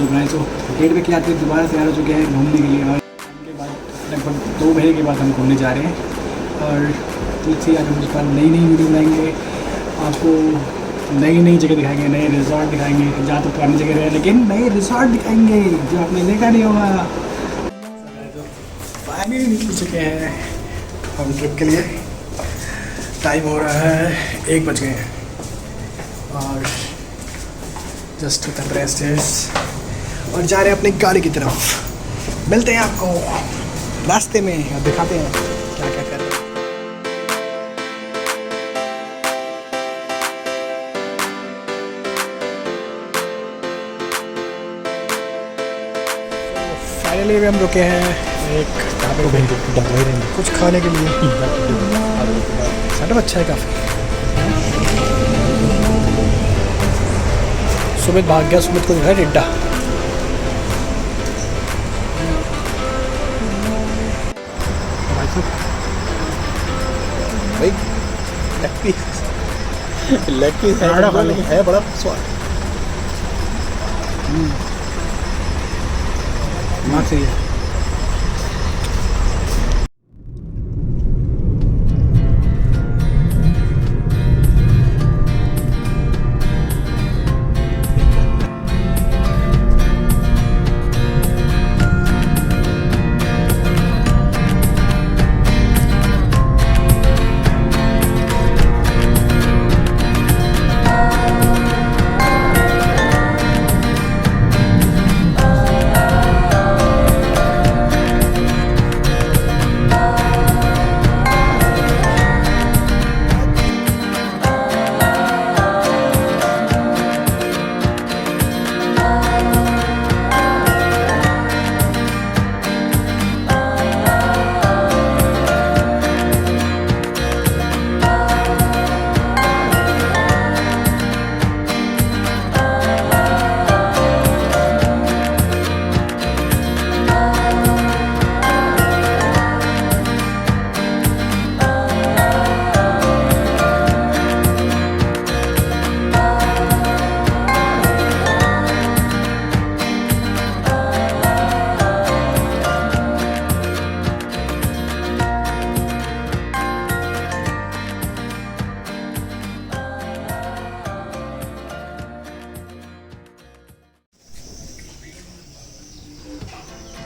So guys, 1:30 बजे के आते दोबारा तैयार हो चुके हैं घूमने के लिए। और उनके बाद लगभग 2 बजे के बाद हम घूमने जा रहे हैं। और तुलसी आज हम उस पर नई वीडियो बनाएंगे, आपको नई जगह दिखाएंगे, नए रिजॉर्ट दिखाएंगे। जहाँ तो पुरानी जगह रहे लेकिन नए रिजॉर्ट दिखाएंगे जो आपने देखा नहीं होगा। फाइनली निकल चुके हैं हम ट्रिप के लिए। टाइम हो रहा है 1 बज गए हैं और जस्ट उतर रहे स्टेयर्स और जा रहे हैं अपनी गाड़ी की तरफ। मिलते हैं आपको रास्ते में और दिखाते हैं क्या क्या कर रहे हैं। फाइनली भी हम रुके हैं एक ढाबे पे कुछ खाने के लिए। सेटअप अच्छा है काफ़ी। सुमित भाग गया, सुमित को है रिड्डा। भाई लेग पीस है बड़ा स्वाद। वहाँ से ही है।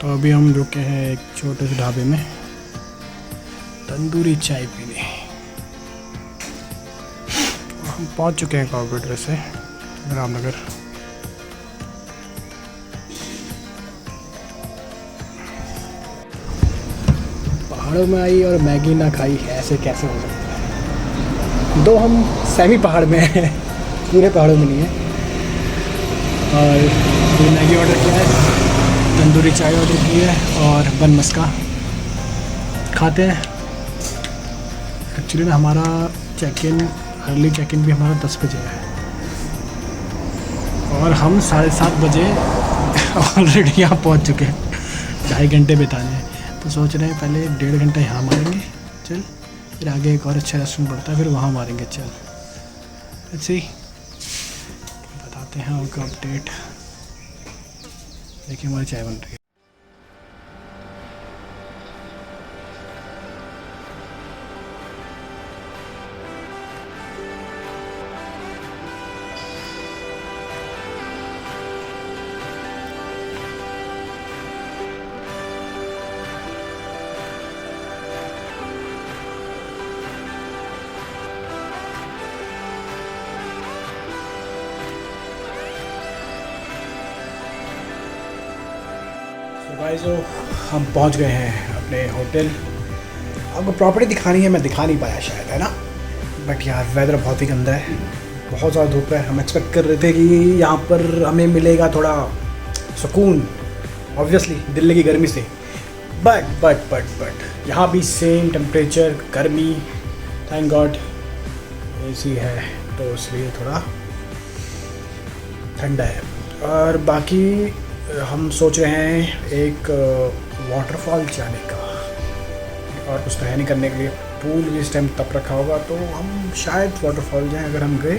तो अभी हम रुके हैं एक छोटे से ढाबे में तंदूरी चाय पीने। हम पहुंच चुके हैं कॉर्पोरेटर से रामनगर। पहाड़ों में आई और मैगी ना खाई, ऐसे कैसे हो सकता है। दो हम सेमी पहाड़ में हैं, पूरे पहाड़ों में नहीं है। और ये मैगी ऑर्डर किया है, तंदूरी चाय ऑर्डर की है और बन मस्का खाते हैं। एक्चुअली ना हमारा अर्ली चेक इन भी हमारा 10 बजे है और हम 7:30 बजे ऑलरेडी यहाँ पहुँच चुके हैं। 2.5 घंटे बिताने हैं तो सोच रहे हैं पहले 1.5 घंटा यहाँ मारेंगे चल, फिर आगे एक और अच्छा रेस्टोरेंट पड़ता है फिर वहाँ मारेंगे चल। ऐसे ही बताते हैं उनका अपडेट। देखिए हमारी चाय बन रही है। गाइस हम पहुंच गए हैं अपने होटल। आपको प्रॉपर्टी दिखानी है, मैं दिखा नहीं पाया शायद, है ना। बट यार वेदर बहुत ही गंदा है, बहुत ज़्यादा धूप है। हम एक्सपेक्ट कर रहे थे कि यहाँ पर हमें मिलेगा थोड़ा सुकून, ऑब्वियसली दिल्ली की गर्मी से। बट यहाँ भी सेम टेम्परेचर, गर्मी। थैंक गॉड एसी है तो इसलिए थोड़ा ठंडा है। और बाकी हम सोच रहे हैं एक वाटरफॉल जाने का, और कुछ तो है नहीं करने के लिए। पूल भी इस टाइम तब रखा होगा तो हम शायद वाटरफॉल जाएं। अगर हम गए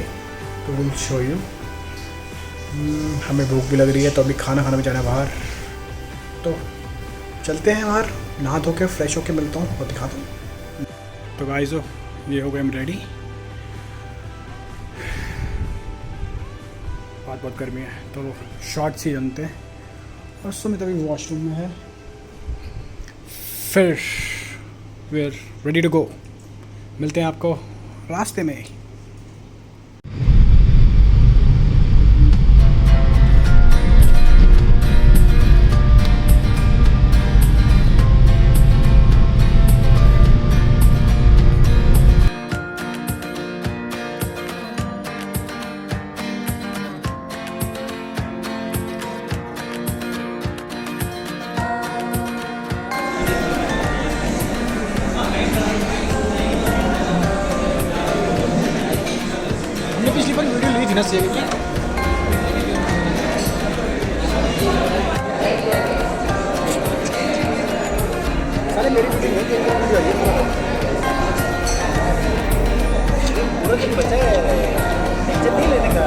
तो विल शो यू। हमें भूख भी लग रही है तो अभी खाना खाना भी जाना है बाहर, तो चलते हैं बाहर, नहा धो के फ्रेश होके मिलता हूँ और दिखाता हूँ। तो गाइस ये हो गए हम रेडी। बहुत गर्मी है तो शॉर्ट्स ही जानते हैं, और सुमित अभी वॉशरूम में है। फिर we are ready to go, मिलते हैं आपको रास्ते में। पिछली बार वीडियो ली थी ना सेव की। अरे मेरी वीडियो नहीं देखी, वीडियो आई है पूरा दिन बचा है, टेंशन नहीं लेने का।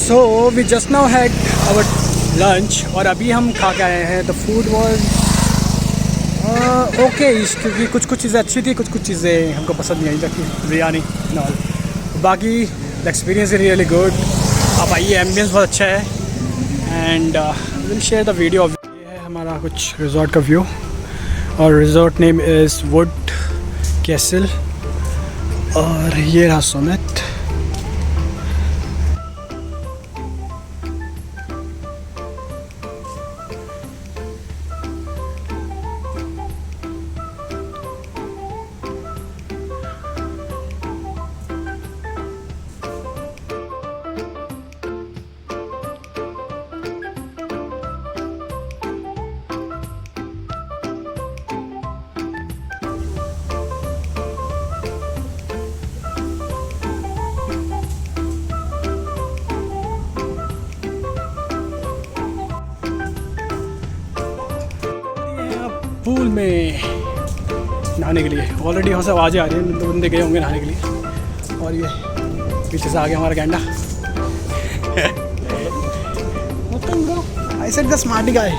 So we just now had our lunch, और अभी हम खा के आए हैं। द फूड वॉज ओके, क्योंकि कुछ चीज़ें अच्छी थी, कुछ चीज़ें हमको पसंद नहीं आई, जैसे बिरयानी नॉल। बाकी the experience is really good. आप आइए, एम्बियंस बहुत अच्छा है। And will share the video. ये है हमारा कुछ रिजॉर्ट का व्यू, और resort name is would castle, और ये रहा सुमित। पूल में नहाने के लिए ऑलरेडी यहाँ से आवाज़ें आ रही हैं, दो बंदे गए होंगे नहाने के लिए। और ये पीछे से आ गया हमारा गैंडा। I said the smart guy.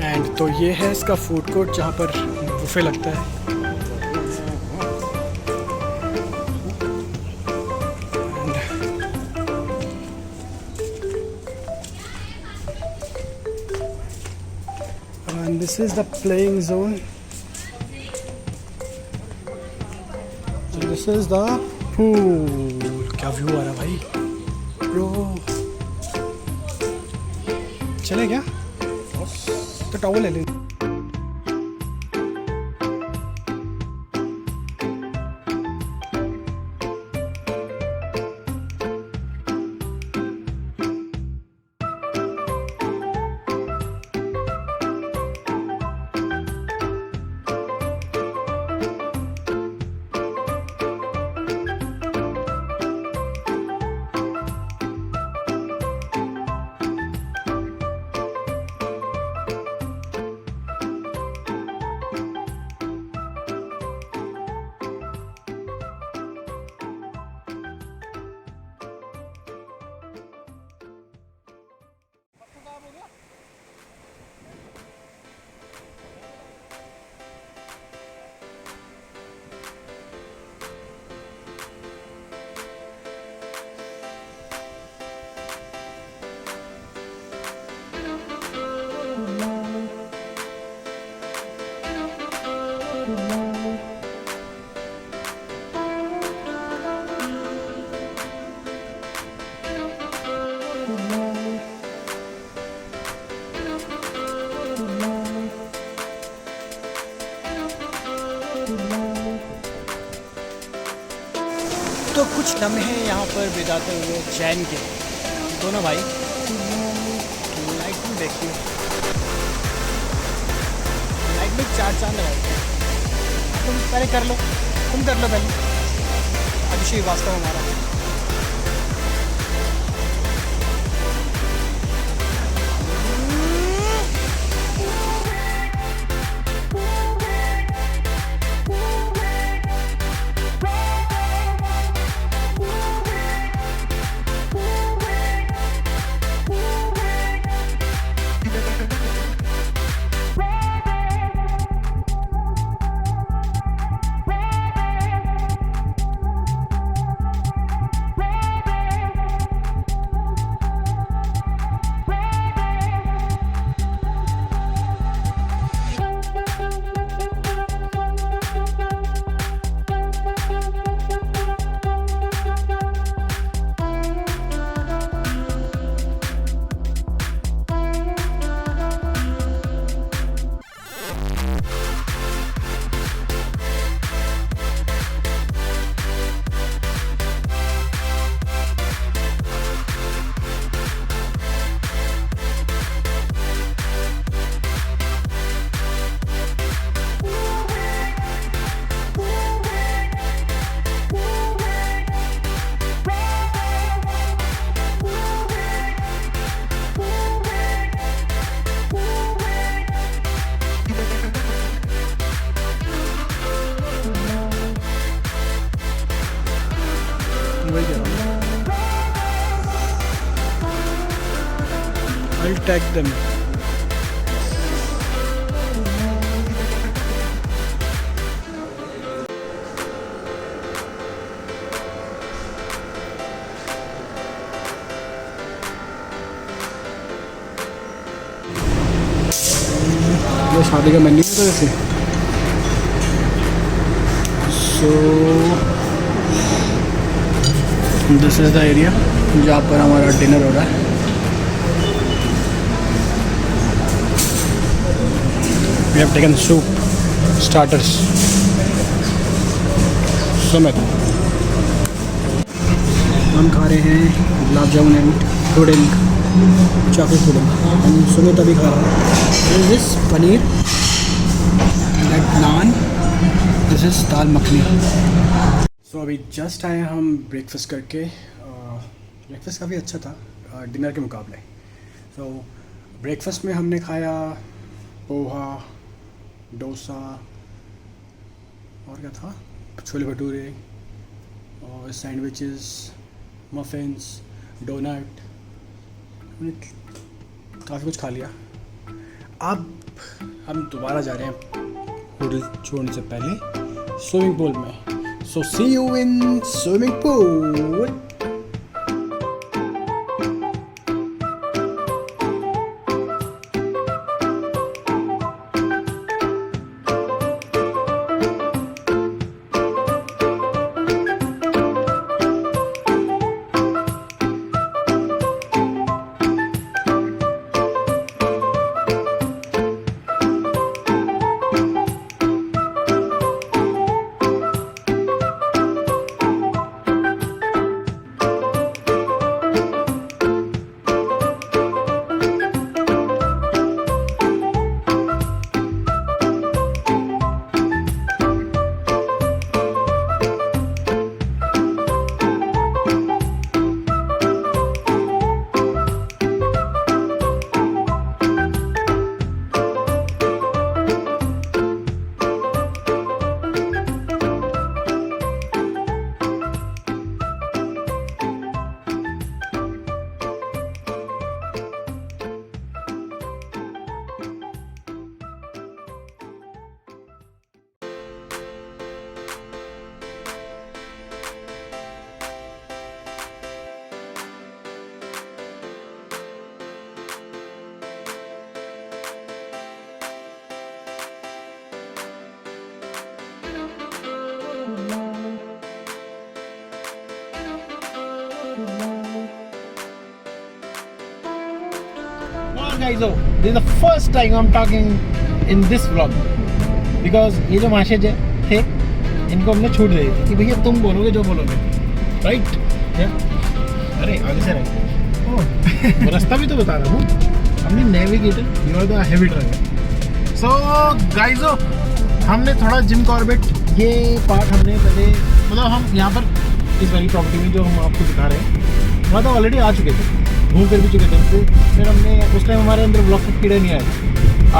And तो ये है इसका फूड कोर्ट जहाँ पर बुफे लगता है। And this is the playing zone. And this is the pool. क्या व्यू आ रहा भाई ब्रो। चले क्या तो टॉवल ले ले। तो कुछ लम्हे यहाँ पर बिताते हुए चैन के दोनों भाई। लाइट में देखिए, लाइट में चार चांद लगाए। तुम पहले कर लो, तुम कर लो पहले। अभिषेक श्रीवास्तव हमारा I'll tag them. ये शादी का मेन्यू है वैसे। So this is the area जहाँ पर हमारा डिनर हो रहा है। We have taken soup, starters, समेत। हम खा रहे हैं gulab jamun and pudding, chocolate pudding. हम सुमित अभी खा रहे हैं। This paneer, that naan, this is dal makhani. So अभी जस्ट आए हम ब्रेकफास्ट करके। ब्रेकफास्ट काफ़ी अच्छा था डिनर के मुकाबले। सो ब्रेकफास्ट में हमने खाया पोहा, डोसा और क्या था, छोले भटूरे और सैंडविचेस, मफ़िन्स, डोनट। हमने काफ़ी कुछ खा लिया। अब हम दोबारा जा रहे हैं होटल छोड़ने से पहले स्विमिंग पूल में। So see you in swimming pool. guys, this is the first time I'm talking in this vlog because ये जो माशे थे इनको हमने छूट दे दी थी कि भैया तुम बोलोगे जो बोलोगे, राइट? अरे आगे से राइट रास्ता भी तो बता रहा हूँ। हमने navigator, you are the heavy driver. So गाइजो, हमने थोड़ा जिम कॉर्बेट ये पार्ट हमने पहले मतलब हम यहाँ पर इस वाली प्रॉपर्टी में जो हम आपको दिखा रहे हैं वहाँ तो ऑलरेडी आ चुके थे, घूम फिर भी चुके थे। फिर हमने उस टाइम हमारे अंदर ब्लॉक के कीड़े नहीं आए,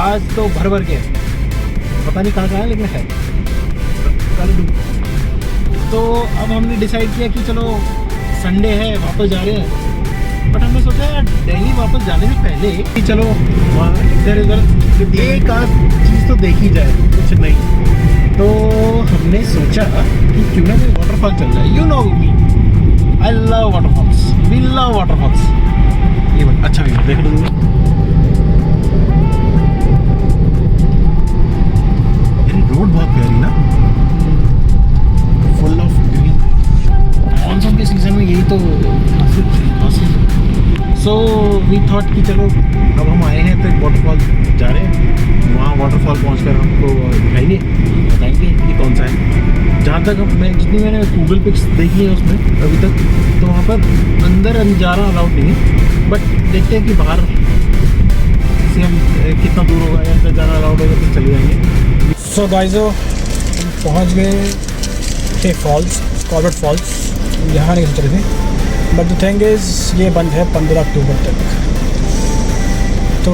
आज तो भर भर के है, पता नहीं कहाँ है लेकिन है। तो अब हमने डिसाइड किया कि चलो संडे है वापस जा रहे हैं, बट हमने सोचा यार दिल्ली वापस जाने से पहले कि चलो वहाँ इधर उधर एक आध चीज़ तो देखी जाए, कुछ नहीं। तो हमने सोचा कि क्यों ना कोई वाटरफॉल चल जाए। You know me, I love waterfalls, we love waterfalls. ये अच्छा व्यू देख लो तुम, रोड बहुत प्यारी ना, फुल ऑफ ग्रीन। मानसून के सीजन में यही तो सो वी थॉट कि चलो अब हम आए हैं तो एक वाटरफॉल जा रहे हैं, वहाँ वाटरफॉल पहुँच कर हमको दिखाएंगे, बताएंगे कि कौन सा है। जहाँ तक जितनी मैंने गूगल पिक्स देखी है उसमें अभी तक, तो वहाँ पर अंदर जाना अलाउड नहीं है, बट देखते हैं कि बाहर से हम कितना दूर होगा या अंदर जाना अलाउड होगा तो चले जाएंगे। सो गाइजो, पहुँच गए थे फॉल्स, कॉर्बेट फॉल्स। यहाँ नहीं सोच रहे थे, बट द थिंग इज़ ये बंद है 15 अक्टूबर तक। तो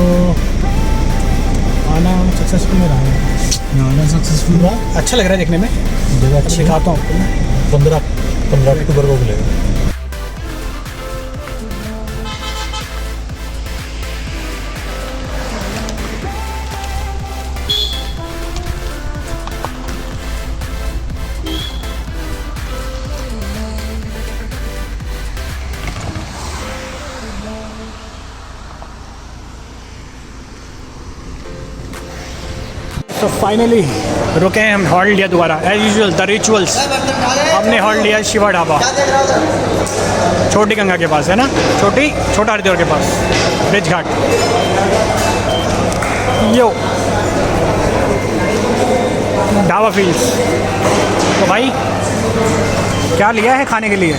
आना सक्सेसफुल में रहा है, आना सक्सेसफुल रहा, अच्छा लग रहा है देखने में। जगह दिखाता हूँ आपको मैं। 15 अक्टूबर को खुलेगा। तो फाइनली रुके हैं हम, हॉल्ट लिया दोबारा एज यूजुअल द रिचुअल्स। हमने हॉल्ट लिया शिवा ढाबा, छोटी गंगा के पास है ना, छोटा हरिद्वार के पास, ब्रिज घाट। यो ढाबा फील्ड्स। तो भाई क्या लिया है खाने के लिए?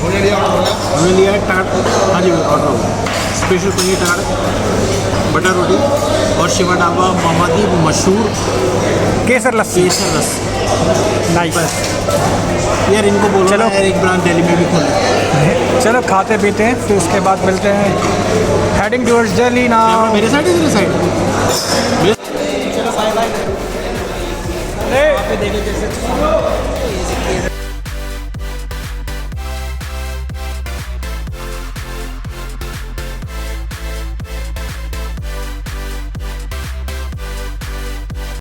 हमने लिया है टाट, हाँ जी ऑर्डर होगा, स्पेशल पनीर टाट, बटर रोटी और शिवा ढाबा मोहम्मदी मशहूर केसर लस्सी। नाइस। यार इनको बोलो चलो यार एक ब्रांच दिल्ली में भी खोले। चलो खाते पीते हैं, फिर उसके बाद मिलते हैं। Heading towards Delhi now. मेरे साइड तेरे साइड चलो बाय बाय।